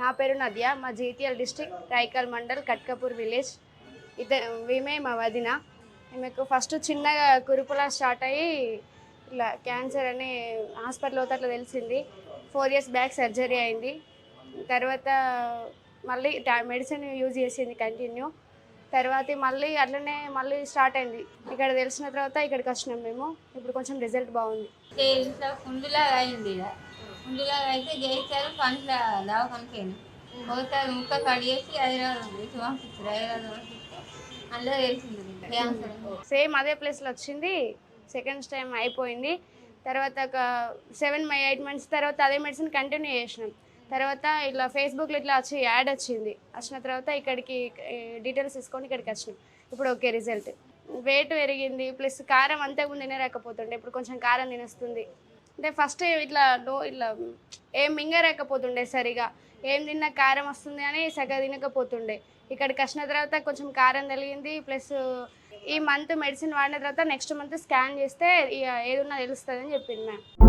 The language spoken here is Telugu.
నా పేరు నద్య, మా జీటీఎల్ డిస్ట్రిక్ట్ రైకల్ మండల్ కట్కపూర్ విలేజ్. ఈమె మా వదిన. ఈమెకు ఫస్ట్ చిన్నగా కురుపులా స్టార్ట్ అయ్యి ఇలా క్యాన్సర్ అని హాస్పిటల్ పోతే అట్లా తెలిసింది. 4 years బ్యాక్ సర్జరీ అయింది. తర్వాత మళ్ళీ మెడిసిన్ యూజ్ చేసింది కంటిన్యూ. తర్వాత మళ్ళీ స్టార్ట్ అయింది. ఇక్కడ తెలిసిన తర్వాత ఇక్కడికి వచ్చినాం మేము. ఇప్పుడు కొంచెం రిజల్ట్ బాగుంది. ముందులాగా అయింది. ముందులాగా అయితే చేశారు పండ్ల దవాఖానకి పోతారు ముక్క కడిగేసి హైదరాబాద్ పంపిస్తారు. అందులో తెలిసింది క్యాన్సర్. సేమ్ అదే ప్లేస్లో వచ్చింది. సెకండ్ టైం అయిపోయింది. తర్వాత ఒక 7-8 months తర్వాత అదే మెడిసిన్ కంటిన్యూ చేసినాం. తర్వాత ఇట్లా ఫేస్బుక్లో ఇట్లా వచ్చి యాడ్ వచ్చిన తర్వాత ఇక్కడికి డీటెయిల్స్ తీసుకొని ఇక్కడికి వచ్చినాం. ఇప్పుడు ఓకే రిజల్ట్. వెయిట్ పెరిగింది, ప్లస్ కారం అంతకుముందు తినలేకపోతుండే, ఇప్పుడు కొంచెం కారం తినేస్తుంది. అంటే ఫస్ట్ ఇట్లా ఏం మింగలేకపోతుండే, సరిగా ఏం తిన్నా కారం వస్తుంది అని సరిగా తినకపోతుండే. ఇక్కడికి వచ్చిన తర్వాత కొంచెం కారం తెలిగింది. ప్లస్ ఈ మంత్ మెడిసిన్ వాడిన తర్వాత నెక్స్ట్ మంత్ స్కాన్ చేస్తే ఏదున్నా తెలుస్తుంది అని చెప్పింది మ్యామ్.